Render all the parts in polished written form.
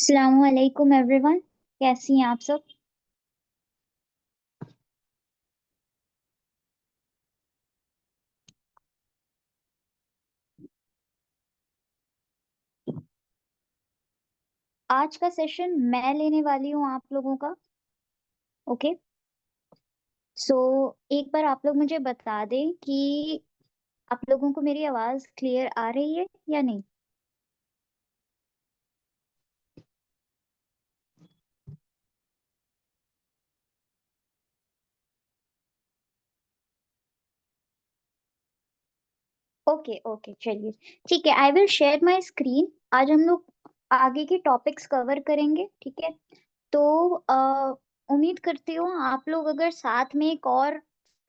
अस्सलामुअलैकुम एवरीवन। कैसी हैं आप सब? आज का सेशन मैं लेने वाली हूँ आप लोगों का। ओके। सो एक बार आप लोग मुझे बता दें कि आप लोगों को मेरी आवाज़ क्लियर आ रही है या नहीं। ओके ओके, चलिए। ठीक है, I will share my screen. आज हम लोग आगे के टॉपिक्स कवर करेंगे, ठीक है। तो उम्मीद करती हूँ आप लोग अगर साथ में एक और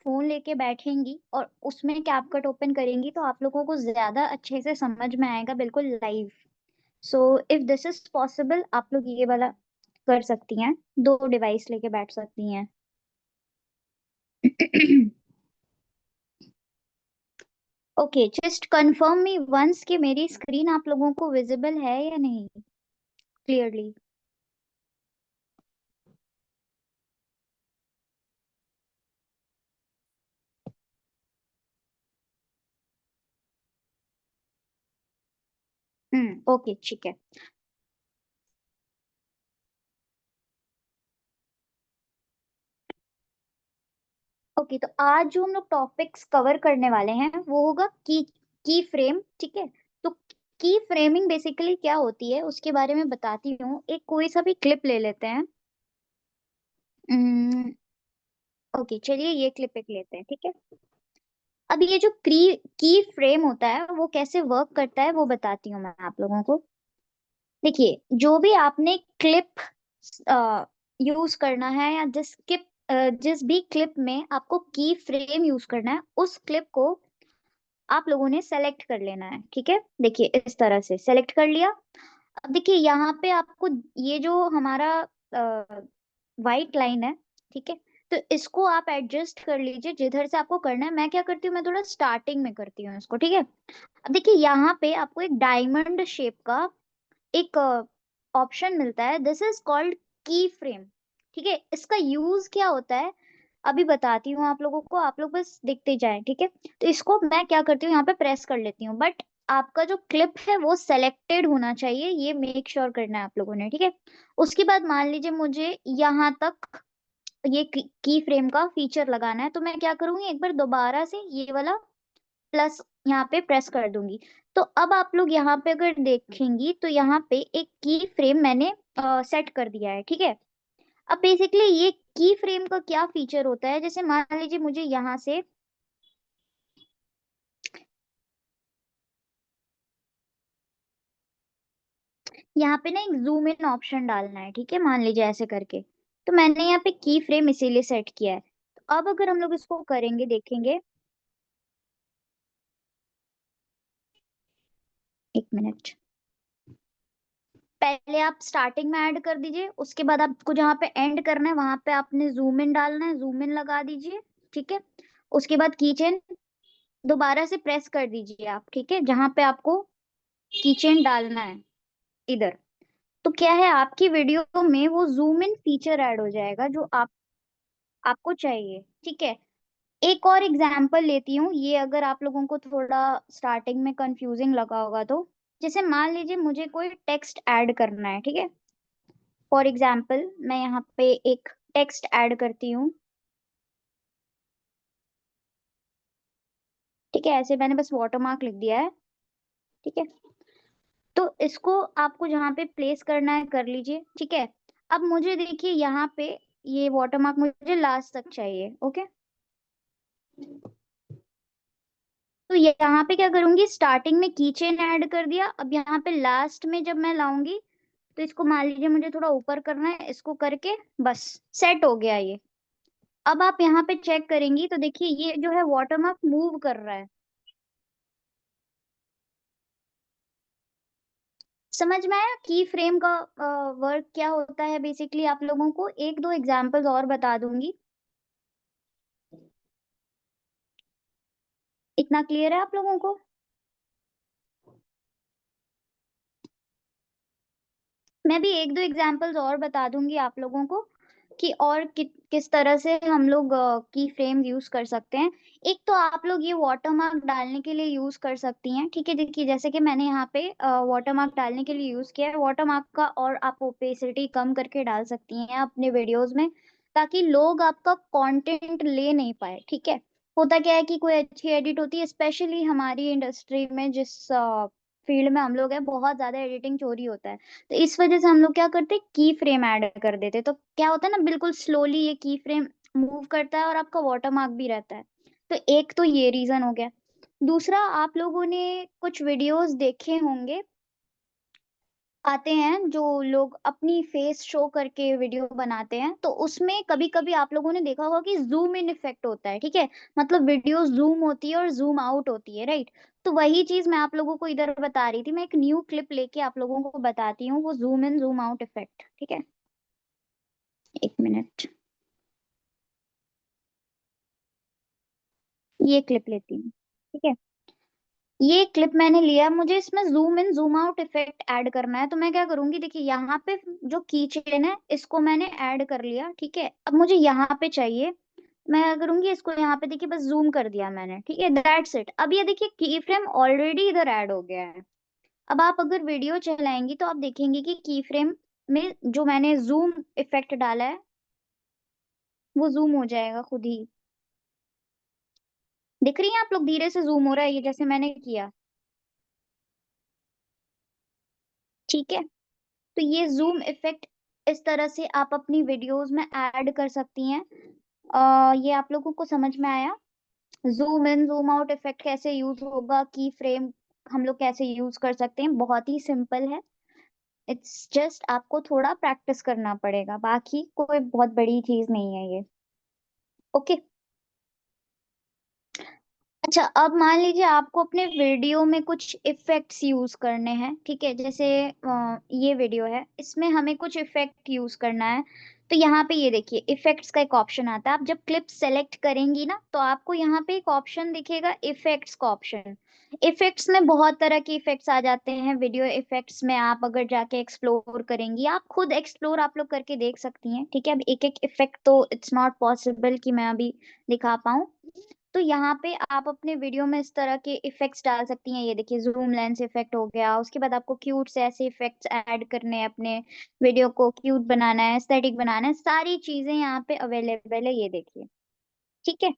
फोन लेके बैठेंगी और उसमें कैपकट ओपन करेंगी तो आप लोगों को ज्यादा अच्छे से समझ में आएगा, बिल्कुल live. So if this is possible आप लोग ये वाला कर सकती हैं, दो डिवाइस लेके बैठ सकती हैं। Okay, just confirm me once कि मेरी स्क्रीन आप लोगों को विजिबल है या नहीं क्लियरली। ओके, ठीक है। ओके, तो आज जो हम लोग टॉपिक्स कवर करने वाले हैं वो होगा की फ्रेम, ठीक है। तो की फ्रेमिंग बेसिकली क्या होती है उसके बारे में बताती हूँ। एक कोई सा भी क्लिप ले लेते हैं। ओके, चलिए ये क्लिप एक लेते हैं, ठीक है। अब ये जो की फ्रेम होता है वो कैसे वर्क करता है वो बताती हूँ मैं आप लोगों को। देखिए, जो भी आपने क्लिप यूज करना है या जिस भी क्लिप में आपको की फ्रेम यूज करना है उस क्लिप को आप लोगों ने सेलेक्ट कर लेना है, ठीक है। देखिए, इस तरह से सेलेक्ट कर लिया। अब देखिए यहाँ पे आपको ये जो हमारा वाइट लाइन है, ठीक है। तो इसको आप एडजस्ट कर लीजिए जिधर से आपको करना है। मैं क्या करती हूँ, मैं थोड़ा स्टार्टिंग में करती हूँ इसको, ठीक है। अब देखिए यहाँ पे आपको एक डायमंड शेप का एक ऑप्शन मिलता है, दिस इज कॉल्ड की फ्रेम, ठीक है। इसका यूज क्या होता है अभी बताती हूँ आप लोगों को, आप लोग बस देखते जाएं, ठीक है। तो इसको मैं क्या करती हूँ, यहाँ पे प्रेस कर लेती हूँ, बट आपका जो क्लिप है वो सेलेक्टेड होना चाहिए, ये मेक श्योर करना है आप लोगों ने, ठीक है। उसके बाद मान लीजिए मुझे यहाँ तक ये की फ्रेम का फीचर लगाना है, तो मैं क्या करूंगी, एक बार दोबारा से ये वाला प्लस यहाँ पे प्रेस कर दूंगी। तो अब आप लोग यहाँ पे अगर देखेंगी तो यहाँ पे एक की फ्रेम मैंने सेट कर दिया है, ठीक है। अब बेसिकली ये की फ्रेम का क्या फीचर होता है, जैसे मान लीजिए मुझे यहाँ पे ना एक जूम इन ऑप्शन डालना है, ठीक है, मान लीजिए ऐसे करके। तो मैंने यहाँ पे की फ्रेम इसीलिए सेट किया है। तो अब अगर हम लोग इसको करेंगे, देखेंगे। एक मिनट, पहले आप स्टार्टिंग में ऐड कर दीजिए, उसके बाद आपको जहाँ पे एंड करना है वहां पे आपने जूम इन डालना है, जूम इन लगा दीजिए, ठीक है। उसके बाद कीचेन दोबारा से प्रेस कर दीजिए आप, ठीक है, जहां पे आपको कीचेन डालना है इधर। तो क्या है, आपकी वीडियो में वो जूम इन फीचर ऐड हो जाएगा जो आपको चाहिए, ठीक है। एक और एग्जांपल लेती हूँ, ये अगर आप लोगों को थोड़ा स्टार्टिंग में कंफ्यूजिंग लगा होगा तो, जैसे मान लीजिए मुझे कोई टेक्स्ट ऐड करना है, ठीक है। फॉर एग्जाम्पल मैं यहाँ पे एक टेक्स्ट ऐड करती हूँ, ठीक है। ऐसे मैंने बस वाटरमार्क लिख दिया है, ठीक है। तो इसको आपको जहाँ पे प्लेस करना है कर लीजिए, ठीक है। अब मुझे देखिए यहाँ पे ये वाटरमार्क मुझे लास्ट तक चाहिए, ओके। तो यहाँ पे क्या करूंगी, स्टार्टिंग में कीचेन ऐड कर दिया, अब यहाँ पे लास्ट में जब मैं लाऊंगी तो इसको मान लीजिए मुझे थोड़ा ऊपर करना है, इसको करके बस सेट हो गया ये। अब आप यहाँ पे चेक करेंगी तो देखिए ये जो है वाटरमार्क मूव कर रहा है। समझ में आया की फ्रेम का वर्क क्या होता है बेसिकली। आप लोगों को एक दो एग्जांपल्स और बता दूंगी। इतना क्लियर है आप लोगों को? मैं भी एक दो एग्जांपल्स और बता दूंगी आप लोगों को कि और किस तरह से हम लोग की फ्रेम यूज कर सकते हैं। एक तो आप लोग ये वाटरमार्क डालने के लिए यूज कर सकती हैं, ठीक है। देखिए जैसे कि मैंने यहाँ पे वाटरमार्क डालने के लिए यूज किया है वाटरमार्क का, और आप ओपेसिटी कम करके डाल सकती हैं अपने वीडियोस में, ताकि लोग आपका कंटेंट ले नहीं पाए, ठीक है। होता क्या है कि कोई अच्छी एडिट होती है, स्पेशली हमारी इंडस्ट्री में जिस फील्ड में हम लोग हैं, बहुत ज्यादा एडिटिंग चोरी होता है। तो इस वजह से हम लोग क्या करते हैं, की फ्रेम ऐड कर देते, तो क्या होता है ना, बिल्कुल स्लोली ये की फ्रेम मूव करता है और आपका वाटरमार्क भी रहता है। तो एक तो ये रीजन हो गया। दूसरा, आप लोगों ने कुछ वीडियोस देखे होंगे, आते हैं जो लोग अपनी फेस शो करके वीडियो बनाते हैं, तो उसमें कभी कभी आप लोगों ने देखा होगा कि जूम इन इफेक्ट होता है, ठीक है। मतलब वीडियो जूम होती है और जूम आउट होती है, राइट। तो वही चीज मैं आप लोगों को इधर बता रही थी, मैं एक न्यू क्लिप लेके आप लोगों को बताती हूँ, वो zoom in zoom out effect, ठीक है। एक मिनट, ये क्लिप लेती हूँ, ठीक है। ये क्लिप मैंने लिया, मुझे इसमें zoom in zoom out effect add करना है, तो मैं क्या करूंगी, देखिए यहाँ पे जो की चेन है इसको मैंने ऐड कर लिया, ठीक है। अब मुझे यहाँ पे चाहिए, मैं क्या करूंगी, इसको यहाँ पे देखिए बस जूम कर दिया मैंने, ठीक है, दैट्स इट। अब ये देखिए की फ्रेम ऑलरेडी इधर ऐड हो गया है। अब आप अगर वीडियो चलाएंगी तो आप देखेंगे कि की फ्रेम में जो मैंने जूम इफेक्ट डाला है वो जूम हो जाएगा खुद ही। दिख रही है आप लोग, धीरे से जूम हो रहा है ये जैसे मैंने किया, ठीक है। तो ये जूम इफेक्ट इस तरह से आप अपनी वीडियोस में ऐड कर सकती हैं। ये आप लोगों को समझ में आया, zoom in zoom out effect कैसे यूज होगा, की फ्रेम हम लोग कैसे यूज कर सकते हैं, बहुत ही सिंपल है। इट्स जस्ट आपको थोड़ा प्रैक्टिस करना पड़ेगा, बाकी कोई बहुत बड़ी चीज नहीं है ये। ओके। अच्छा, अब मान लीजिए आपको अपने वीडियो में कुछ इफेक्ट्स यूज करने हैं, ठीक है। जैसे ये वीडियो है, इसमें हमें कुछ इफेक्ट यूज करना है। तो यहाँ पे ये देखिए इफेक्ट्स का एक ऑप्शन आता है, आप जब क्लिप सेलेक्ट करेंगी ना तो आपको यहाँ पे एक ऑप्शन दिखेगा, इफेक्ट्स का ऑप्शन। इफेक्ट्स में बहुत तरह के इफेक्ट्स आ जाते हैं, वीडियो इफेक्ट्स में आप अगर जाके एक्सप्लोर करेंगी, आप खुद एक्सप्लोर आप लोग करके देख सकती हैं, ठीक है। अब एक एक इफेक्ट तो इट्स नॉट पॉसिबल कि मैं अभी दिखा पाऊँ। तो यहाँ पे आप अपने वीडियो में इस तरह के इफेक्ट्स डाल सकती हैं, ये देखिए जूम लेंस इफेक्ट हो गया, उसके बाद आपको क्यूट से ऐसे इफेक्ट्स ऐड करने हैं, अपने वीडियो को क्यूट बनाना है, एस्थेटिक बनाना है, सारी चीजें यहाँ पे अवेलेबल है, ये देखिए, ठीक है।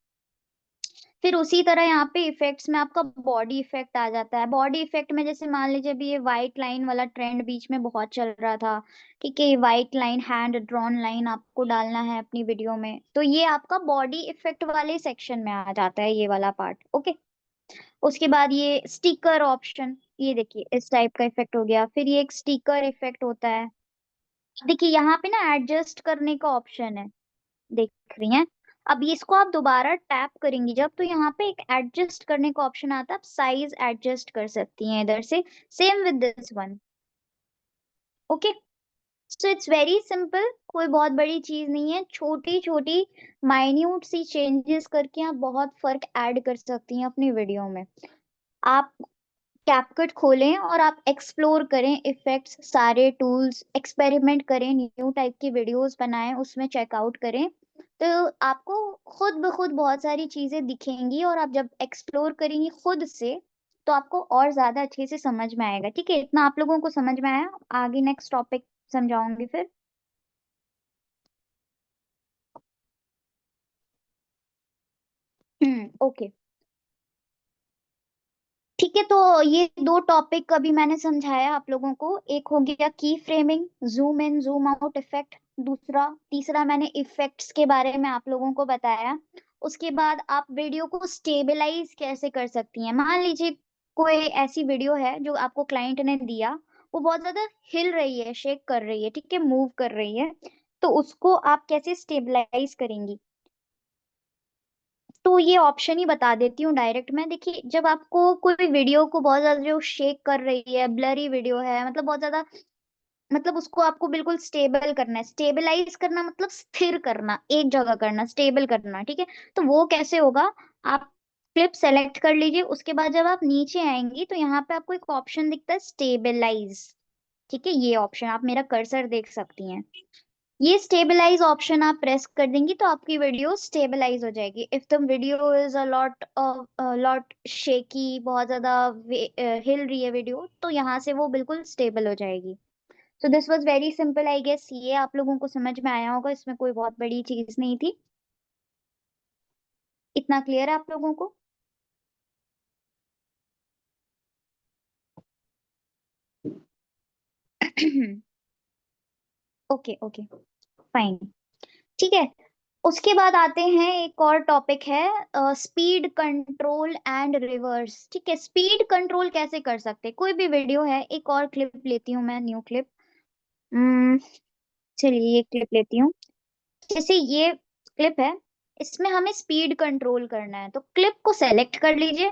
फिर उसी तरह यहाँ पे इफेक्ट्स में आपका बॉडी इफेक्ट आ जाता है। बॉडी इफेक्ट में जैसे मान लीजिए अभी ये व्हाइट लाइन वाला ट्रेंड बीच में बहुत चल रहा था, ठीक है। White line, hand drawn line आपको डालना है अपनी वीडियो में, तो ये आपका बॉडी इफेक्ट वाले सेक्शन में आ जाता है, ये वाला पार्ट, ओके। उसके बाद ये स्टिकर ऑप्शन, ये देखिए इस टाइप का इफेक्ट हो गया। फिर ये एक स्टिकर इफेक्ट होता है, देखिए यहाँ पे ना एडजस्ट करने का ऑप्शन है, देख रही हैं। अब ये इसको आप दोबारा टैप करेंगी जब, तो यहाँ पे एक एडजस्ट करने का ऑप्शन आता है, आप साइज एडजस्ट कर सकती हैं इधर से, same with this one, okay. So it's very simple, कोई बहुत बड़ी चीज नहीं है, छोटी छोटी माइन्यूट सी चेंजेस करके आप बहुत फर्क ऐड कर सकती हैं अपनी वीडियो में। आप कैपकट खोलें और आप एक्सप्लोर करें इफेक्ट्स, सारे टूल्स एक्सपेरिमेंट करें, न्यू टाइप की वीडियोस बनाएं, उसमें चेकआउट करें। तो आपको खुद ब खुद बहुत सारी चीजें दिखेंगी, और आप जब एक्सप्लोर करेंगी खुद से तो आपको और ज्यादा अच्छे से समझ में आएगा, ठीक है। इतना आप लोगों को समझ में आया, आगे नेक्स्ट टॉपिक समझाऊंगी फिर। ओके, ठीक है। तो ये दो टॉपिक अभी मैंने समझाया आप लोगों को, एक हो गया की framing, zoom in zoom out effect, दूसरा तीसरा मैंने इफेक्ट्स के बारे में आप लोगों को बताया। उसके बाद आप वीडियो को स्टेबलाइज कैसे कर सकती हैं, मान लीजिए कोई ऐसी वीडियो है जो आपको क्लाइंट ने दिया, वो बहुत ज्यादा हिल रही है, शेक कर रही है, ठीक है, मूव कर रही है, तो उसको आप कैसे स्टेबलाइज करेंगी। तो ये ऑप्शन ही बता देती हूँ डायरेक्ट मैं, देखिए जब आपको कोई वीडियो को बहुत ज्यादा जो शेक कर रही है, ब्लरी वीडियो है, मतलब बहुत ज्यादा, मतलब उसको आपको बिल्कुल स्टेबल करना है, स्टेबलाइज करना मतलब स्थिर करना, एक जगह करना, स्टेबल करना, ठीक है। तो वो कैसे होगा, आप क्लिप सेलेक्ट कर लीजिए, उसके बाद जब आप नीचे आएंगी तो यहाँ पे आपको एक ऑप्शन दिखता है स्टेबलाइज, ठीक है, ये ऑप्शन आप मेरा कर्सर देख सकती हैं। ये स्टेबलाइज ऑप्शन आप प्रेस कर देंगी तो आपकी वीडियो स्टेबलाइज हो जाएगी। If the video is a lot shaky, बहुत ज्यादा हिल रही है वीडियो, तो यहाँ से वो बिल्कुल स्टेबल हो जाएगी। So this was very simple, I guess ये आप लोगों को समझ में आया होगा, इसमें कोई बहुत बड़ी चीज नहीं थी। इतना क्लियर है आप लोगों को? ओके ओके, फाइन, ठीक है। उसके बाद आते हैं, एक और टॉपिक है स्पीड कंट्रोल एंड रिवर्स। ठीक है, स्पीड कंट्रोल कैसे कर सकते हैं? कोई भी वीडियो है, एक और क्लिप लेती हूँ मैं, न्यू क्लिप। चलिए ये क्लिप लेती हूँ। जैसे ये क्लिप है, इसमें हमें स्पीड कंट्रोल करना है, तो क्लिप को सेलेक्ट कर लीजिए।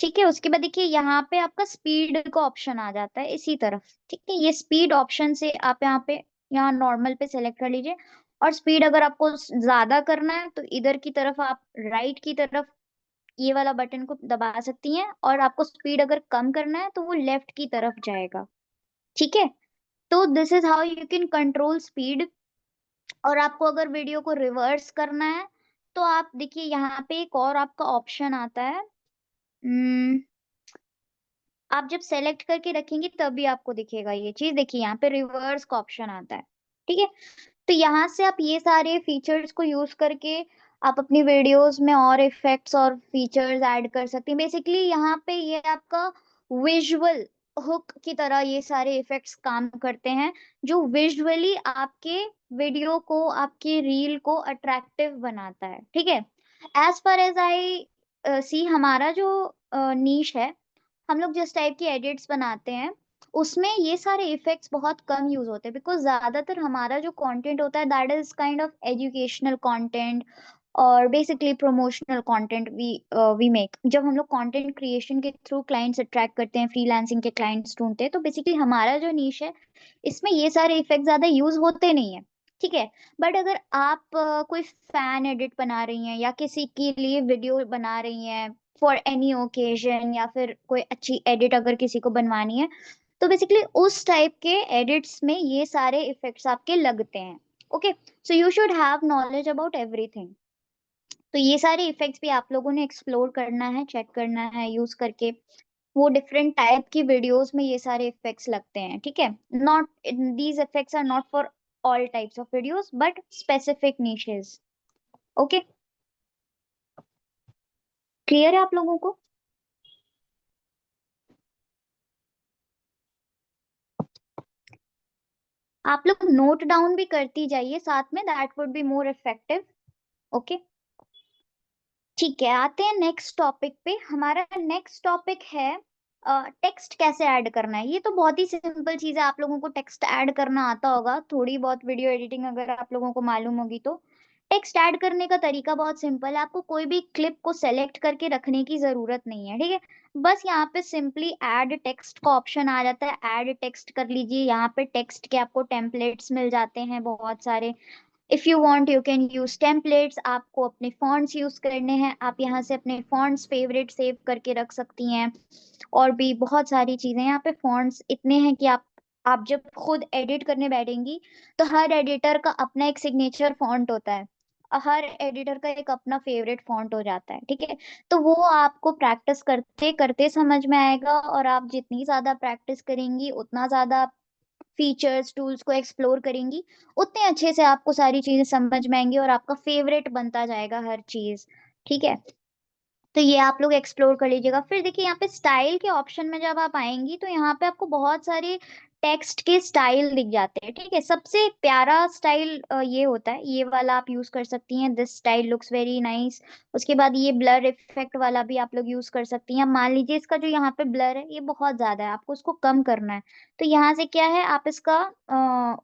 ठीक है, उसके बाद देखिए यहाँ पे आपका स्पीड का ऑप्शन आ जाता है इसी तरफ। ठीक है, ये स्पीड ऑप्शन से आप यहाँ पे, यहाँ नॉर्मल पे सेलेक्ट कर लीजिए। और स्पीड अगर आपको ज्यादा करना है तो इधर की तरफ आप राइट की तरफ ये वाला बटन को दबा सकती हैं, और आपको स्पीड अगर कम करना है तो वो लेफ्ट की तरफ जाएगा। ठीक है, तो this is how you can control speed. और आपको अगर वीडियो को रिवर्स करना है तो आप देखिए यहाँ पे एक और आपका ऑप्शन आता है। हम्म, आप जब सेलेक्ट करके रखेंगे तभी आपको दिखेगा ये चीज। देखिए यहाँ पे रिवर्स का ऑप्शन आता है। ठीक है, तो यहाँ से आप ये सारे फीचर्स को यूज करके आप अपनी वीडियोस में और इफेक्ट्स और फीचर्स ऐड कर सकते हैं। बेसिकली यहाँ पे ये आपका विजुअल हुक की तरह ये सारे इफेक्ट्स काम करते हैं, जो विजुअली आपके वीडियो को, आपके रील को अट्रैक्टिव बनाता है। ठीक है, एज फार एज आई सी, हमारा जो नीश है, हम लोग जिस टाइप की एडिट्स बनाते हैं उसमें ये सारे इफेक्ट्स बहुत कम यूज होते हैं, बिकॉज ज्यादातर हमारा जो कंटेंट होता है that is kind of educational content और basically promotional content we make. जब हम लोग कंटेंट क्रिएशन के थ्रू क्लाइंट्स अट्रैक्ट करते हैं, फ्रीलांसिंग के क्लाइंट्स ढूंढते हैं, तो बेसिकली हमारा जो नीश है इसमें ये सारे इफेक्ट ज्यादा यूज होते नहीं है। ठीक है, बट अगर आप कोई फैन एडिट बना रही हैं या किसी के लिए वीडियो बना रही हैं फॉर एनी ओकेजन, या फिर कोई अच्छी एडिट अगर किसी को बनवानी है, तो बेसिकली उस टाइप के एडिट्स में ये सारे इफेक्ट्स आपके लगते हैं। Okay, so you should have knowledge about everything. तो ये सारे इफेक्ट्स भी आप लोगों ने एक्सप्लोर करना है, चेक करना है यूज करके। वो डिफरेंट टाइप की वीडियोस में ये सारे इफेक्ट्स लगते हैं। ठीक है, not, these effects are not for all types of videos but specific niches. Okay, clear है आप लोगों को? आप लोग नोट डाउन भी करती जाइए साथ में, that would be more effective. Okay, ठीक है, आते हैं नेक्स्ट टॉपिक पे। हमारा नेक्स्ट टॉपिक है टेक्स्ट कैसे ऐड करना है। ये तो बहुत ही सिंपल चीज है, आप लोगों को टेक्स्ट ऐड करना आता होगा, थोड़ी बहुत वीडियो एडिटिंग अगर आप लोगों को मालूम होगी तो। टेक्स्ट ऐड करने का तरीका बहुत सिंपल है, आपको कोई भी क्लिप को सेलेक्ट करके रखने की जरूरत नहीं है। ठीक है, बस यहाँ पे सिंपली ऐड टेक्स्ट का ऑप्शन आ जाता है, ऐड टेक्स्ट कर लीजिए। यहाँ पे टेक्स्ट के आपको टेम्पलेट्स मिल जाते हैं बहुत सारे। If you want you can use templates, आपको अपने फॉन्ट्स यूज करने हैं, आप यहाँ से अपने फॉन्ट्स फेवरेट सेव करके रख सकती हैं। और भी बहुत सारी चीजें, यहाँ पे फॉन्ट्स इतने हैं कि आप जब खुद एडिट करने बैठेंगी तो हर एडिटर का अपना एक सिग्नेचर फॉन्ट होता है, हर एडिटर का एक अपना फेवरेट फॉन्ट हो जाता है। ठीक है, तो वो आपको प्रैक्टिस करते करते समझ में आएगा, और आप जितनी ज्यादा प्रैक्टिस करेंगी उतना ज्यादा फीचर्स टूल्स को एक्सप्लोर करेंगी, उतने अच्छे से आपको सारी चीजें समझ में आएंगी और आपका फेवरेट बनता जाएगा हर चीज। ठीक है, तो ये आप लोग एक्सप्लोर कर लीजिएगा। फिर देखिए यहाँ पे स्टाइल के ऑप्शन में जब आप आएंगी तो यहाँ पे आपको बहुत सारे टेक्स्ट के स्टाइल दिख जाते हैं। ठीक है, सबसे प्यारा स्टाइल ये होता है, ये वाला आप यूज कर सकती हैं, this style looks very nice. उसके बाद ये ब्लर इफेक्ट वाला भी आप लोग यूज कर सकती हैं। मान लीजिए इसका जो यहाँ पे ब्लर है ये बहुत ज्यादा है, आपको उसको कम करना है, तो यहाँ से क्या है, आप इसका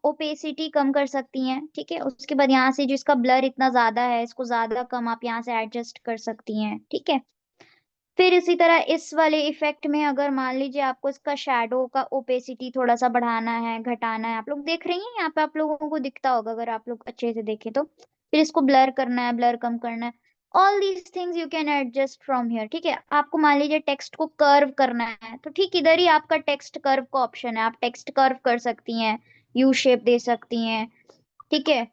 ओपेसिटी कम कर सकती हैं। ठीक है, उसके बाद यहाँ से जिसका ब्लर इतना ज्यादा है इसको ज्यादा कम आप यहाँ से एडजस्ट कर सकती हैं। ठीक है, फिर इसी तरह इस वाले इफेक्ट में अगर मान लीजिए आपको इसका शैडो का ओपेसिटी थोड़ा सा बढ़ाना है, घटाना है, आप लोग देख रही हैं यहाँ पे आप लोगों को दिखता होगा अगर आप लोग अच्छे से देखें तो। फिर इसको ब्लर करना है, ब्लर कम करना है, all these things you can adjust from here, ठीक है। आपको मान लीजिए टेक्स्ट को कर्व करना है, तो ठीक इधर ही आपका टेक्स्ट कर्व का ऑप्शन है, आप टेक्स्ट कर्व कर सकती हैं, यू शेप दे सकती हैं, ठीक है,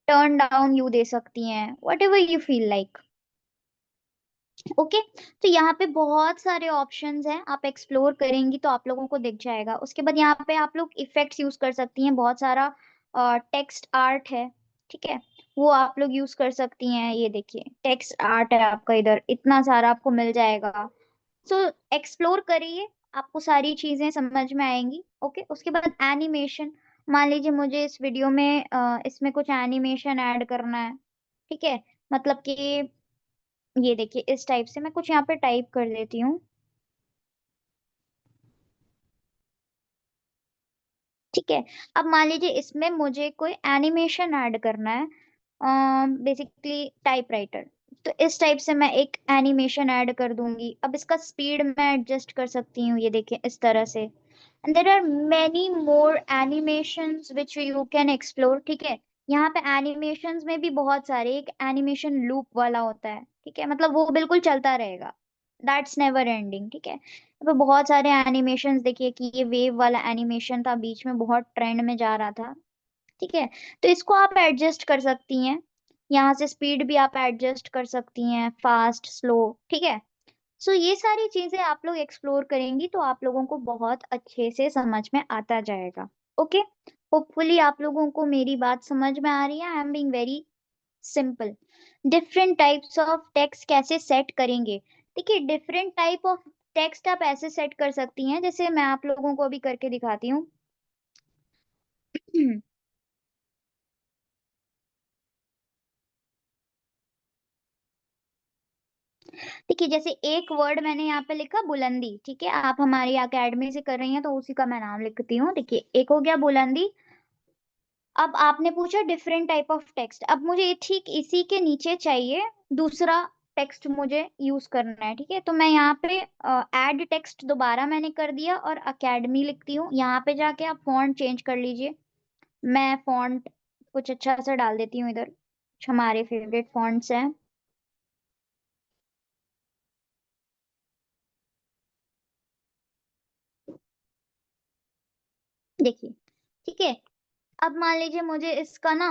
टर्न डाउन यू दे सकती हैं, what ever you feel like. Okay, तो यहाँ पे बहुत सारे ऑप्शंस हैं, आप एक्सप्लोर करेंगी तो आप लोगों को दिख जाएगा। उसके बाद यहाँ पे आप लोग इफेक्ट्स यूज कर सकती हैं, बहुत सारा टेक्स्ट आर्ट है, ठीक है, वो आप लोग यूज कर सकती हैं। ये देखिए टेक्स्ट आर्ट है आपका, इधर इतना सारा आपको मिल जाएगा। सो एक्सप्लोर करिए, आपको सारी चीजें समझ में आएंगी। ओके, उसके बाद एनिमेशन, मान लीजिए मुझे इस वीडियो में इसमें कुछ एनिमेशन ऐड करना है, ठीक है, मतलब कि ये देखिए इस टाइप से मैं कुछ यहाँ पे टाइप कर देती हूँ, ठीक है। अब मान लीजिए इसमें मुझे कोई एनिमेशन ऐड करना है, बेसिकली टाइपराइटर, तो इस टाइप से मैं एक एनिमेशन ऐड कर दूंगी। अब इसका स्पीड मैं एडजस्ट कर सकती हूँ, ये देखिए इस तरह से। And there are many more animations which you can explore, ठीक है। यहाँ पे एनिमेशंस में भी बहुत सारे, एक एनिमेशन लूप वाला होता है, ठीक है, मतलब वो बिल्कुल चलता रहेगा, दैट्स नेवर एंडिंग, ठीक है। तो बहुत सारे एनिमेशंस देखिए कि ये वेव वाला एनिमेशन था, बीच में बहुत ट्रेंड में जा रहा था, ठीक है। तो इसको आप एडजस्ट कर सकती हैं, यहाँ से स्पीड भी आप एडजस्ट कर सकती हैं, फास्ट स्लो, ठीक है। सो ये सारी चीजें आप लोग एक्सप्लोर करेंगी तो आप लोगों को बहुत अच्छे से समझ में आता जाएगा। ओके, होपफुली आप लोगों को मेरी बात समझ में आ रही है। I am being very simple. Different types of text कैसे सेट करेंगे, देखिए डिफरेंट टाइप ऑफ टेक्स्ट आप ऐसे सेट कर सकती हैं, जैसे मैं आप लोगों को अभी करके दिखाती हूँ। देखिए जैसे एक वर्ड मैंने यहाँ पे लिखा बुलंदी, ठीक है, आप हमारी अकेडमी से कर रही हैं तो उसी का मैं नाम लिखती हूँ। देखिए एक हो गया बुलंदी। अब आपने पूछा डिफरेंट टाइप ऑफ टेक्स्ट, अब मुझे ठीक इसी के नीचे चाहिए दूसरा टेक्स्ट मुझे यूज करना है, ठीक है। तो मैं यहाँ पे ऐड टेक्स्ट दोबारा मैंने कर दिया और अकेडमी लिखती हूँ। यहाँ पे जाके आप फॉन्ट चेंज कर लीजिए, मैं फॉन्ट कुछ अच्छा सा डाल देती हूँ इधर, कुछ हमारे फेवरेट फॉन्ट्स हैं। देखिए, ठीक है। अब मान लीजिए मुझे इसका ना,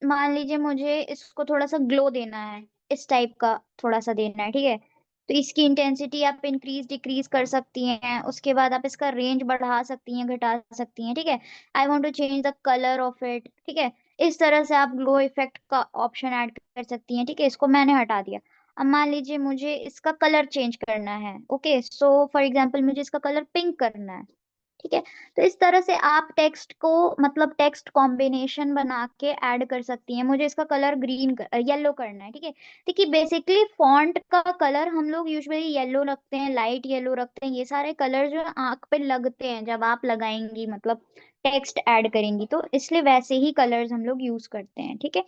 मान लीजिए मुझे इसको थोड़ा सा ग्लो देना है, इस टाइप का थोड़ा सा देना है, ठीक है। तो इसकी इंटेंसिटी आप इंक्रीज डिक्रीज कर सकती हैं, उसके बाद आप इसका रेंज बढ़ा सकती हैं घटा सकती हैं, ठीक है। I want to change the colour of it, ठीक है। इस तरह से आप ग्लो इफेक्ट का ऑप्शन ऐड कर सकती हैं, ठीक है। इसको मैंने हटा दिया। अब मान लीजिए मुझे इसका कलर चेंज करना है, ओके, सो फॉर एग्जाम्पल मुझे इसका कलर पिंक करना है, ठीक है। तो इस तरह से आप टेक्स्ट को, मतलब टेक्स्ट कॉम्बिनेशन बना के ऐड कर सकती हैं। मुझे इसका कलर ग्रीन येलो करना है, ठीक है। देखिए बेसिकली फॉन्ट का कलर हम लोग यूजुअली येलो रखते हैं, लाइट येलो रखते हैं, ये सारे कलर जो आंख पे लगते हैं जब आप लगाएंगी, मतलब टेक्स्ट ऐड करेंगी, तो इसलिए वैसे ही कलर्स हम लोग यूज करते हैं, ठीक है।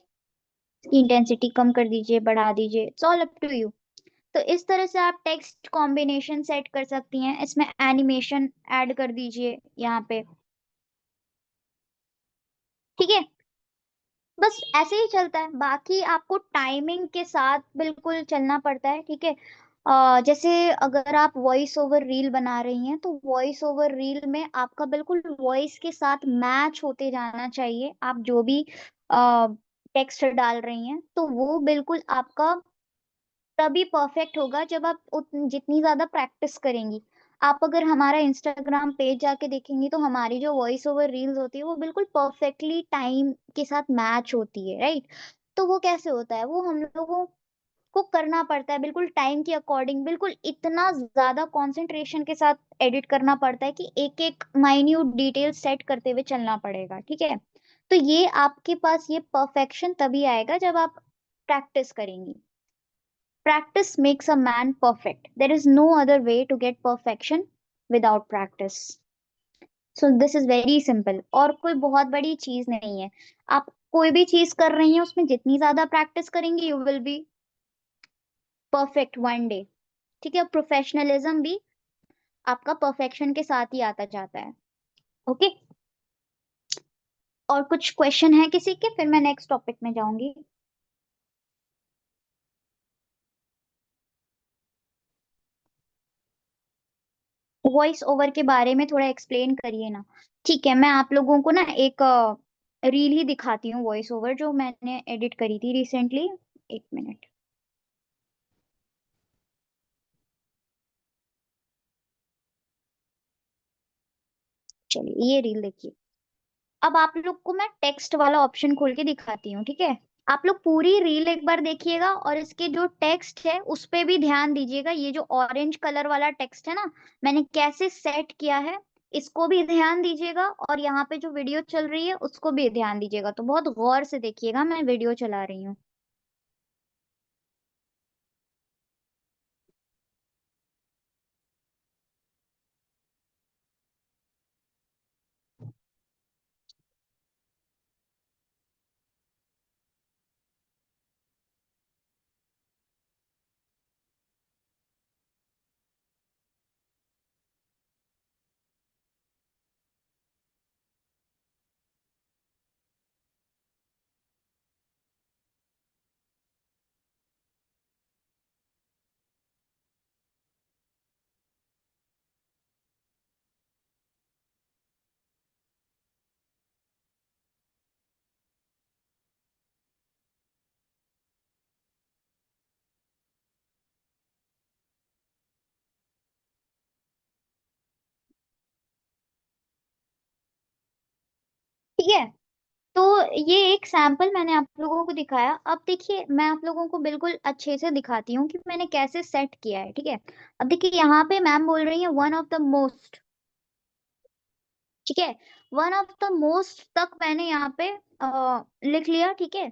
इसकी इंटेंसिटी कम कर दीजिए, बढ़ा दीजिए, it's all up to you. तो इस तरह से आप टेक्स्ट कॉम्बिनेशन सेट कर सकती हैं, इसमें एनिमेशन ऐड कर दीजिए यहाँ पे, ठीक है। बस ऐसे ही चलता है, बाकी आपको टाइमिंग के साथ बिल्कुल चलना पड़ता है, ठीक है। जैसे अगर आप वॉइस ओवर रील बना रही हैं तो वॉइस ओवर रील में आपका बिल्कुल वॉइस के साथ मैच होते जाना चाहिए, आप जो भी टेक्स्ट डाल रही हैं तो वो बिल्कुल आपका तभी परफेक्ट होगा जब आप जितनी ज्यादा प्रैक्टिस करेंगी। आप अगर हमारा इंस्टाग्राम पेज जाके देखेंगी तो हमारी जो वॉइस ओवर रील्स होती है वो बिल्कुल परफेक्टली टाइम के साथ मैच होती है, राइट। तो वो कैसे होता है, वो हम लोगों को करना पड़ता है बिल्कुल टाइम के अकॉर्डिंग, बिल्कुल इतना ज्यादा कंसंट्रेशन के साथ एडिट करना पड़ता है कि एक एक माइन्यूट डिटेल सेट करते हुए चलना पड़ेगा, ठीक है। तो ये आपके पास ये परफेक्शन तभी आएगा जब आप प्रैक्टिस करेंगी। Practice makes a man perfect. There is no other way to get perfection without practice. So this is very simple. और कोई बहुत बड़ी चीज नहीं है, आप कोई भी चीज कर रही हैं उसमें जितनी ज्यादा प्रैक्टिस करेंगे you will be perfect one day, ठीक है। प्रोफेशनलिज्म भी आपका परफेक्शन के साथ ही आता जाता है। ओके, और कुछ क्वेश्चन है किसी के, फिर मैं नेक्स्ट टॉपिक में जाऊंगी। वॉइस ओवर के बारे में थोड़ा एक्सप्लेन करिए ना। ठीक है, मैं आप लोगों को ना एक रील ही दिखाती हूँ वॉइस ओवर, जो मैंने एडिट करी थी रिसेंटली। एक मिनट। चलिए, ये रील देखिए। अब आप लोग को मैं टेक्स्ट वाला ऑप्शन खोल के दिखाती हूँ, ठीक है। आप लोग पूरी रील एक बार देखिएगा, और इसके जो टेक्स्ट है उस पे भी ध्यान दीजिएगा। ये जो ऑरेंज कलर वाला टेक्स्ट है ना, मैंने कैसे सेट किया है, इसको भी ध्यान दीजिएगा। और यहाँ पे जो वीडियो चल रही है उसको भी ध्यान दीजिएगा। तो बहुत गौर से देखिएगा, मैं वीडियो चला रही हूँ। ठीक है, तो ये एक सैंपल मैंने आप लोगों को दिखाया। अब देखिए, मैं आप लोगों को बिल्कुल अच्छे से दिखाती हूँ कि मैंने कैसे सेट किया है, ठीक है। अब देखिए, यहाँ पे मैम बोल रही है वन ऑफ द मोस्ट, ठीक है। वन ऑफ द मोस्ट तक मैंने यहाँ पे लिख लिया, ठीक है।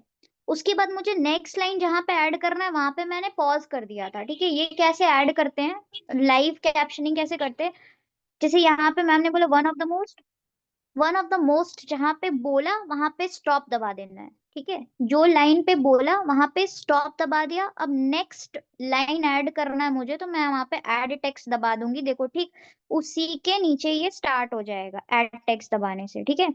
उसके बाद मुझे नेक्स्ट लाइन जहाँ पे ऐड करना है वहां पे मैंने पॉज कर दिया था, ठीक है। ये कैसे ऐड करते हैं, लाइव कैप्शनिंग कैसे करते हैं। जैसे यहाँ पे मैम ने बोला one of the most, one of the most जहां पे बोला वहां पे स्टॉप दबा देना है, ठीक है। जो लाइन पे बोला वहां पे स्टॉप दबा दिया। अब नेक्स्ट लाइन ऐड करना है मुझे, तो मैं वहां पे ऐड टेक्स्ट दबा दूंगी, देखो ठीक। उसी के नीचे ये स्टार्ट हो जाएगा ऐड टेक्स्ट दबाने से, ठीक है।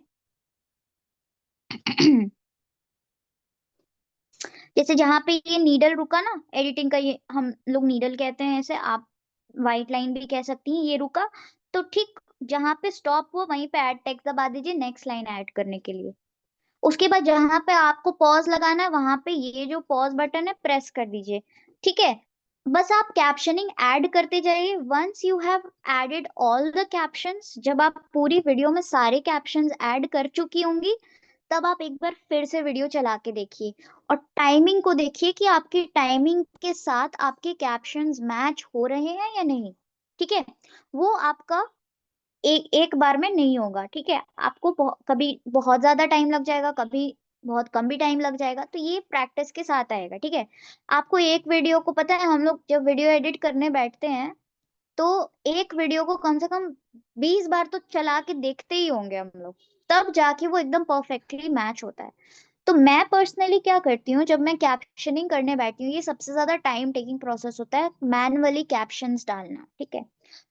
जैसे जहां पे ये नीडल रुका ना, एडिटिंग का, ये हम लोग नीडल कहते हैं ऐसे, आप वाइट लाइन भी कह सकती हैं, ये रुका। तो ठीक जहां पे स्टॉप हुआ वहीं पे ऐड टेक्स्ट दबा दीजिए नेक्स्ट लाइन ऐड करने के लिए। उसके बाद जहां पे आपको पॉज लगाना है वहां पे ये जो पॉज बटन है प्रेस कर दीजिए, ठीक है। बस आप कैप्शनिंग ऐड करते जाइए। Once you have added all the captions, जब आप पूरी वीडियो में सारे कैप्शंस ऐड कर चुकी होंगी, तब आप एक बार फिर से वीडियो चला के देखिए, और टाइमिंग को देखिए कि आपकी टाइमिंग के साथ आपके कैप्शंस मैच हो रहे हैं या नहीं, ठीक है। वो आपका एक एक बार में नहीं होगा, ठीक है। आपको कभी बहुत ज्यादा टाइम लग जाएगा, कभी बहुत कम भी टाइम लग जाएगा, तो ये प्रैक्टिस के साथ आएगा, ठीक है। आपको एक वीडियो को पता है, हम लोग जब वीडियो एडिट करने बैठते हैं तो एक वीडियो को कम से कम 20 बार तो चला के देखते ही होंगे हम लोग, तब जाके वो एकदम परफेक्टली मैच होता है। तो मैं पर्सनली क्या करती हूँ, जब मैं कैप्शनिंग करने बैठती हूँ, ये सबसे ज्यादा टाइम टेकिंग प्रोसेस होता है, मैनुअली कैप्शंस डालना, ठीक है।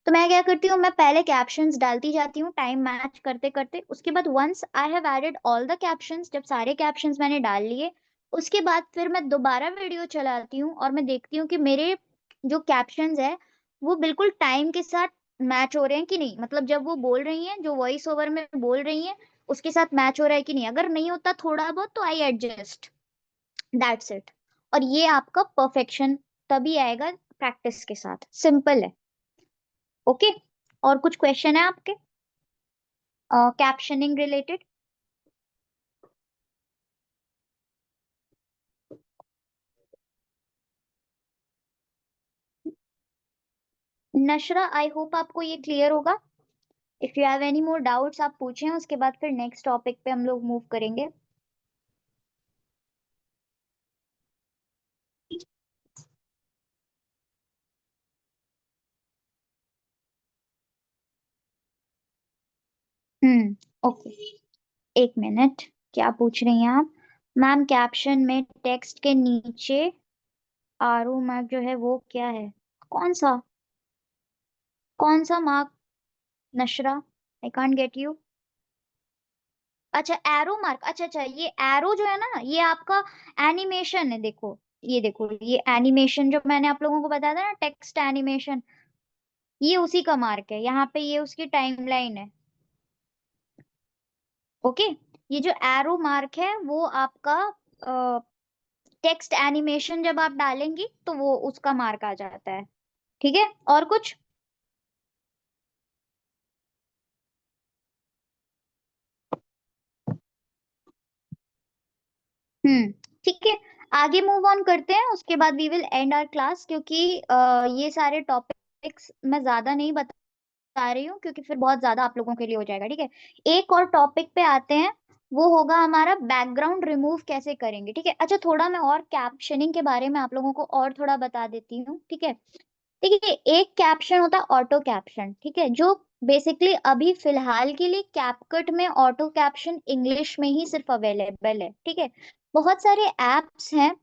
तो मैं क्या करती हूँ, मैं पहले कैप्शंस डालती जाती हूँ टाइम मैच करते करते। उसके बाद once I have added all the captions, जब सारे कैप्शंस मैंने डाल लिए, उसके बाद फिर मैं दोबारा वीडियो चलाती हूँ और मैं देखती हूँ कि मेरे जो कैप्शंस है वो बिल्कुल टाइम के साथ मैच हो रहे हैं कि नहीं। मतलब जब वो बोल रही हैं, जो वॉइस ओवर में बोल रही हैं, उसके साथ मैच हो रहा है कि नहीं। अगर नहीं होता थोड़ा बहुत तो आई एडजस्ट, दैट्स इट। और ये आपका परफेक्शन तभी आएगा प्रैक्टिस के साथ, सिंपल है। ओके, और कुछ क्वेश्चन है आपके कैप्शनिंग रिलेटेड? नशरा, आई होप आपको ये क्लियर होगा। If you have any more doubts आप पूछें, उसके बाद फिर नेक्स्ट टॉपिक पे हम लोग मूव करेंगे। ओके, एक मिनट। क्या पूछ रही हैं आप? मैम, कैप्शन में टेक्स्ट के नीचे आरो मार्क जो है वो क्या है? कौन सा, कौन सा mark नशरा? I can't get you. अच्छा, एरो मार्क, अच्छा अच्छा, ये एरो जो है ना, ये आपका एनिमेशन है, देखो। ये देखो, ये एनिमेशन जो मैंने आप लोगों को बताया था ना, टेक्स्ट एनिमेशन, ये उसी का मार्क है, यहाँ पे ये उसकी टाइमलाइन है। ओके, ये जो एरो मार्क है वो आपका टेक्स्ट एनिमेशन जब आप डालेंगी तो वो उसका मार्क आ जाता है। ठीक है, और कुछ? ठीक है, आगे मूव ऑन करते हैं, उसके बाद we will end our class, क्योंकि ये सारे टॉपिक्स मैं ज्यादा नहीं बता रही हूँ, क्योंकि फिर बहुत ज्यादा आप लोगों के लिए हो जाएगा। ठीक है, एक और टॉपिक पे आते हैं, वो होगा हमारा बैकग्राउंड रिमूव कैसे करेंगे। ठीक है, अच्छा थोड़ा मैं और कैप्शनिंग के बारे में आप लोगों को और थोड़ा बता देती हूँ। ठीक है, देखिए एक कैप्शन होता है ऑटो कैप्शन, ठीक है, जो बेसिकली अभी फिलहाल के लिए कैपकट में ऑटो कैप्शन इंग्लिश में ही सिर्फ अवेलेबल है। ठीक है, बहुत सारे एप्स हैं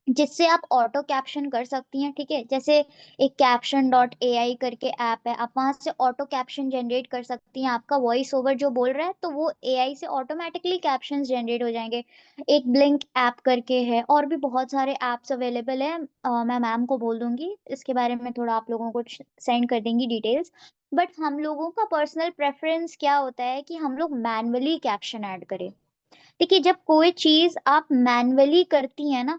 जिससे आप ऑटो कैप्शन कर सकती हैं। ठीक है, जैसे एक caption.ai करके ऐप है, आप वहां से ऑटो कैप्शन जनरेट कर सकती हैं। आपका वॉइस ओवर जो बोल रहा है तो वो एआई से ऑटोमेटिकली कैप्शंस जनरेट हो जाएंगे। एक ब्लिंक ऐप करके है, और भी बहुत सारे ऐप्स अवेलेबल है। मैं मैम को बोल दूंगी इसके बारे में, थोड़ा आप लोगों को सेंड कर देंगी डिटेल्स। बट हम लोगों का पर्सनल प्रेफरेंस क्या होता है कि हम लोग मैनुअली कैप्शन ऐड करें। देखिए जब कोई चीज आप मैनुअली करती है ना,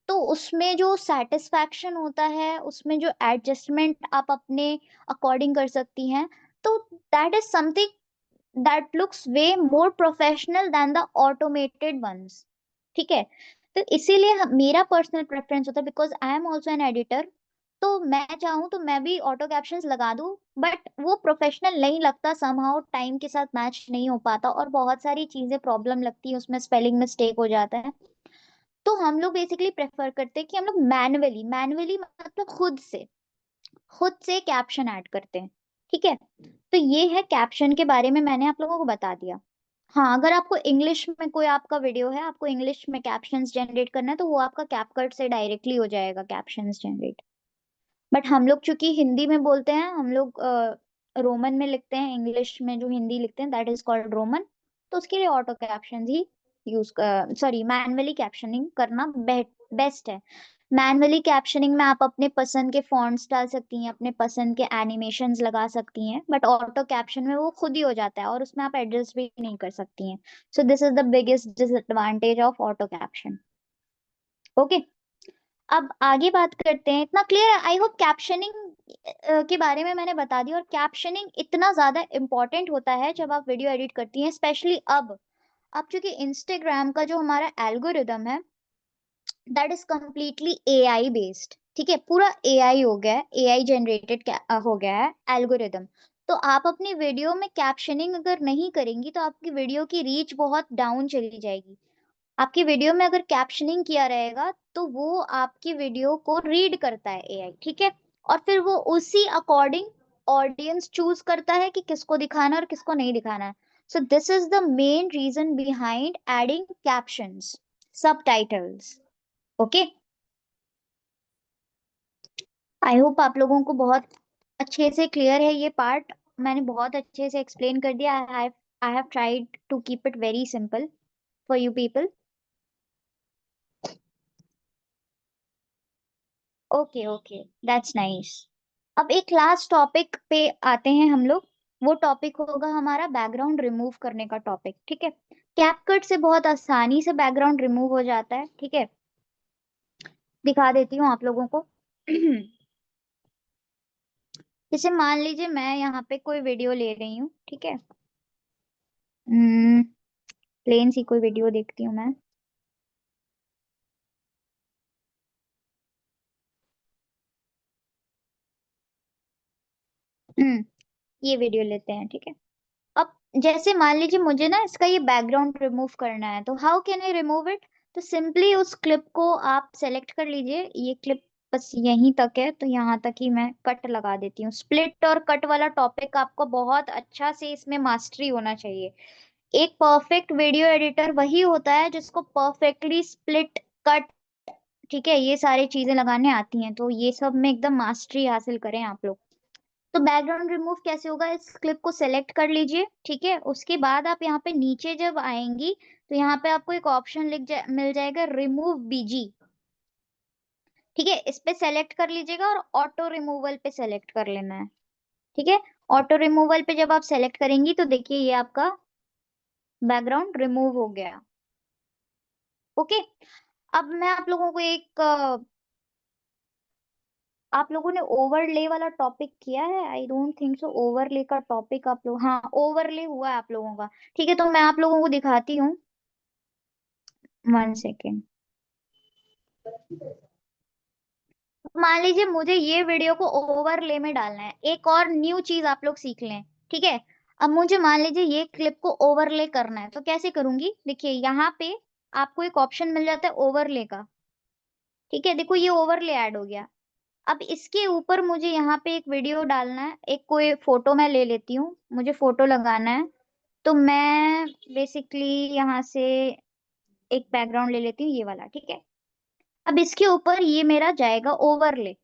तो उसमें जो सेटिस्फैक्शन होता है, उसमें जो एडजस्टमेंट आप अपने अकॉर्डिंग कर सकती हैं, तो that is something that looks way more professional than the automated ones. ठीक है, तो इसीलिए मेरा पर्सनल प्रेफरेंस होता है, because I am also an editor. तो मैं चाहूँ तो मैं भी ऑटो कैप्शंस लगा दूं, बट वो प्रोफेशनल नहीं लगता, समहाउ टाइम के साथ मैच नहीं हो पाता, और बहुत सारी चीजें प्रॉब्लम लगती है उसमें, स्पेलिंग मिस्टेक हो जाता है। तो हम लोग बेसिकली प्रेफर करते हैं कि हम लोग मैनुअली मैनुअली मतलब खुद से कैप्शन ऐड करते हैं। ठीक है, तो ये है कैप्शन के बारे में, मैंने आप लोगों को बता दिया। हाँ, अगर आपको इंग्लिश में कोई आपका वीडियो है, आपको इंग्लिश में कैप्शंस जनरेट करना है, तो वो आपका कैपकट से डायरेक्टली हो जाएगा कैप्शंस जनरेट। बट हम लोग चूंकि हिंदी में बोलते हैं, हम लोग रोमन में लिखते हैं, इंग्लिश में जो हिंदी लिखते हैं दैट इज कॉल्ड रोमन। तो उसके लिए ऑटो कैप्शन ही यूज सॉरी मैनुअली कैप्शनिंग करना बेस्ट है। मैनुअली कैप्शनिंग में आप अपने पसंद के फॉन्ट्स डाल सकती हैं, अपने पसंद के एनिमेशंस लगा सकती हैं, बट ऑटो कैप्शन में वो खुद ही हो जाता है, और उसमें आप एडजस्ट भी नहीं कर सकती हैं। सो this is the biggest disadvantage of auto caption. Okay, अब आगे बात करते हैं। इतना क्लियर है? आई होप कैप्शनिंग के बारे में मैंने बता दिया, और कैप्शनिंग इतना ज्यादा इम्पोर्टेंट होता है जब आप वीडियो एडिट करती हैं, स्पेशली अब चूंकि इंस्टाग्राम का जो हमारा एल्गोरिदम है that is completely AI based. ठीक है, पूरा एआई हो गया है, एआई जनरेटेड हो गया है एल्गोरिदम। तो आप अपनी वीडियो में कैप्शनिंग अगर नहीं करेंगी तो आपकी वीडियो की रीच बहुत डाउन चली जाएगी। आपकी वीडियो में अगर कैप्शनिंग किया रहेगा तो वो आपकी वीडियो को रीड करता है एआई। ठीक है, और फिर वो उसी अकॉर्डिंग ऑडियंस चूज करता है कि किसको दिखाना है और किसको नहीं दिखाना है। So this is the main reason behind adding captions, subtitles. Okay, I hope आप लोगों को बहुत अच्छे से क्लियर है ये पार्ट। मैंने बहुत अच्छे से एक्सप्लेन कर दिया। I have tried to keep it very simple for you people. Okay okay, that's nice. अब एक लास्ट टॉपिक पे आते हैं हम लोग। वो टॉपिक होगा हमारा बैकग्राउंड रिमूव करने का टॉपिक। ठीक है, कैपकट से बहुत आसानी से बैकग्राउंड रिमूव हो जाता है। ठीक है, दिखा देती हूँ आप लोगों को। जैसे मान लीजिए मैं यहाँ पे कोई वीडियो ले रही हूँ। ठीक है, प्लेन सी कोई वीडियो देखती हूँ मैं। हम्म ये वीडियो लेते हैं। ठीक है, अब जैसे मान लीजिए मुझे ना इसका ये बैकग्राउंड रिमूव करना है, तो how can I remove it? तो सिंपली उस क्लिप को आप सेलेक्ट कर लीजिए। ये क्लिप बस यहीं तक है, तो यहाँ तक ही मैं कट लगा देती हूँ। स्प्लिट और कट वाला टॉपिक आपको बहुत अच्छा से इसमें मास्टरी होना चाहिए। एक परफेक्ट वीडियो एडिटर वही होता है जिसको परफेक्टली स्प्लिट, कट, ठीक है, ये सारी चीजें लगाने आती हैं। तो ये सब में एकदम मास्टरी हासिल करें आप लोग। तो बैकग्राउंड रिमूव कैसे होगा? इस क्लिप को सेलेक्ट कर लीजिए। ठीक है, उसके बाद आप यहाँ पे नीचे जब आएंगी तो यहाँ पे आपको एक ऑप्शन मिल जाएगा, रिमूव बीजी। ठीक है, इस पे सेलेक्ट कर लीजिएगा और ऑटो रिमूवल पे सेलेक्ट कर लेना है। ठीक है। ऑटो रिमूवल पे जब आप सेलेक्ट करेंगी तो देखिए ये आपका बैकग्राउंड रिमूव हो गया। ओके। अब मैं आप लोगों को एक आप लोगों ने ओवरले वाला टॉपिक किया है? I don't think so. Overlay का टॉपिक आप लोग, हाँ ओवरले हुआ है आप लोगों का। ठीक है, तो मैं आप लोगों को दिखाती हूँ। 1 सेकेंड। मान लीजिए मुझे ये वीडियो को ओवरले में डालना है, एक और न्यू चीज आप लोग सीख लें। ठीक है। अब मुझे मान लीजिए ये क्लिप को ओवरले करना है, तो कैसे करूंगी? देखिए यहाँ पे आपको एक ऑप्शन मिल जाता है ओवरले का। ठीक है, देखो ये ओवरले ऐड हो गया। अब इसके ऊपर मुझे यहाँ पे एक वीडियो डालना है, एक कोई फोटो मैं ले लेती हूँ, मुझे फोटो लगाना है। तो मैं बेसिकली यहाँ से एक बैकग्राउंड ले लेती हूँ, ये वाला। ठीक है। अब इसके ऊपर ये मेरा जाएगा ओवरले।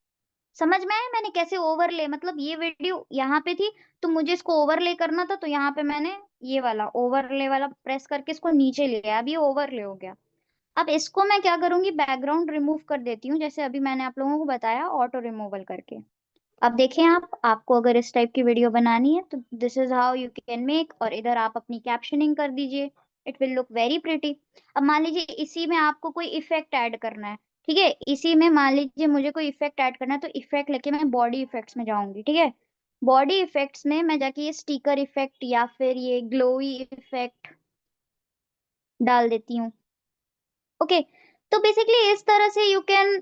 समझ में आया मैंने कैसे ओवरले, मतलब ये वीडियो यहाँ पे थी तो मुझे इसको ओवरले करना था, तो यहाँ पे मैंने ये वाला ओवरले वाला प्रेस करके इसको नीचे ले गया, अब ये ओवरले हो गया। अब इसको मैं क्या करूंगी, बैकग्राउंड रिमूव कर देती हूँ, जैसे अभी मैंने आप लोगों को बताया ऑटो रिमूवल करके। अब देखें आप, आपको अगर इस टाइप की वीडियो बनानी है तो this is how you can make, और इधर आप अपनी कैप्शनिंग कर दीजिए। It will look very pretty. अब मान लीजिए इसी में आपको कोई इफेक्ट ऐड करना है। ठीक है, इसी में मान लीजिए मुझे कोई इफेक्ट ऐड करना है, तो इफेक्ट लेके मैं बॉडी इफेक्ट्स में जाऊंगी। ठीक है। बॉडी इफेक्ट्स में मैं जाके ये स्टिकर इफेक्ट या फिर ये ग्लोई इफेक्ट डाल देती हूँ। ओके। तो बेसिकली इस तरह से you can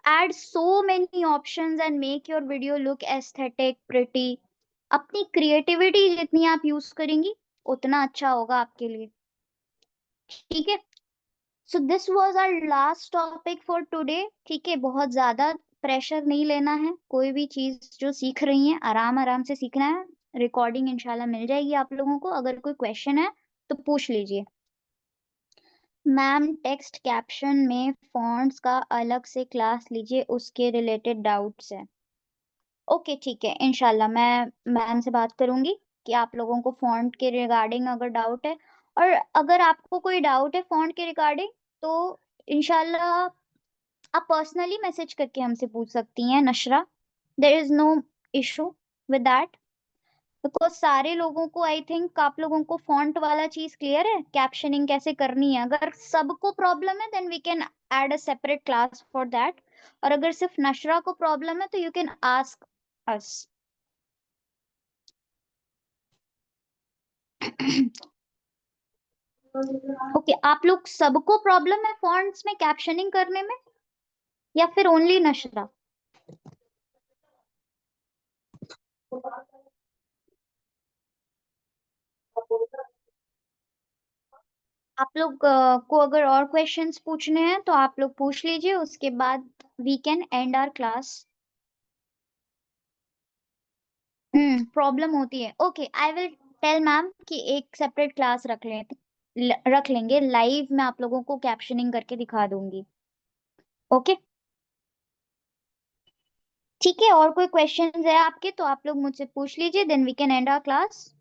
add so many options and make your video look aesthetic, pretty। अपनी क्रिएटिविटी जितनी आप यूज करेंगी उतना अच्छा होगा आपके लिए। ठीक है। So this was our last topic for today. ठीक है, बहुत ज्यादा प्रेशर नहीं लेना है, कोई भी चीज जो सीख रही हैं आराम आराम से सीखना है। रिकॉर्डिंग इंशाल्लाह मिल जाएगी आप लोगों को, अगर कोई क्वेश्चन है तो पूछ लीजिए। मैम टेक्स्ट कैप्शन में फॉन्ट्स का अलग से क्लास लीजिए, उसके रिलेटेड डाउट्स है। ओके ठीक है, इंशाल्लाह मैं मैम से बात करूंगी कि आप लोगों को फॉन्ट के रिगार्डिंग अगर डाउट है, और अगर आपको कोई डाउट है फॉन्ट के रिगार्डिंग तो इंशाल्लाह आप पर्सनली मैसेज करके हमसे पूछ सकती हैं Nashra. There is no issue with that, because सारे लोगों को आई थिंक आप लोगों को फॉन्ट वाला चीज क्लियर है, कैप्शनिंग कैसे करनी है। अगर सबको प्रॉब्लम है then we can add a separate class for that, और अगर सिर्फ नशरा को प्रॉब्लम है तो you can ask us. Okay, आप लोग सबको प्रॉब्लम है फॉन्ट्स में कैप्शनिंग करने में, या फिर ओनली नशरा? आप लोग को अगर और क्वेश्चंस पूछने हैं तो आप लोग पूछ लीजिए, उसके बाद we can end our class. Problem होती है। Okay, I will tell ma'am कि एक सेपरेट क्लास रख लेंगे, लाइव मैं आप लोगों को कैप्शनिंग करके दिखा दूंगी। ओके ठीक है, और कोई क्वेश्चंस है आपके तो आप लोग मुझसे पूछ लीजिए, then we can end our class.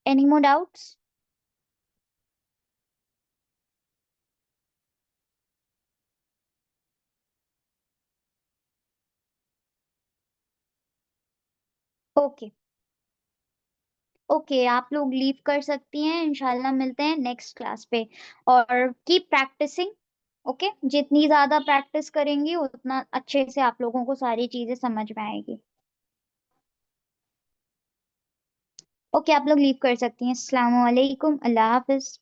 Any more doubts? Okay okay, आप लोग लीव कर सकती हैं, इंशाल्लाह मिलते हैं नेक्स्ट क्लास पे। और कीप प्रैक्टिसिंग। ओके, जितनी ज्यादा प्रैक्टिस करेंगी उतना अच्छे से आप लोगों को सारी चीजें समझ में आएगी। ओके, आप लोग लीव कर सकती हैं। अस्सलाम वालेकुम, अल्लाह हाफिज।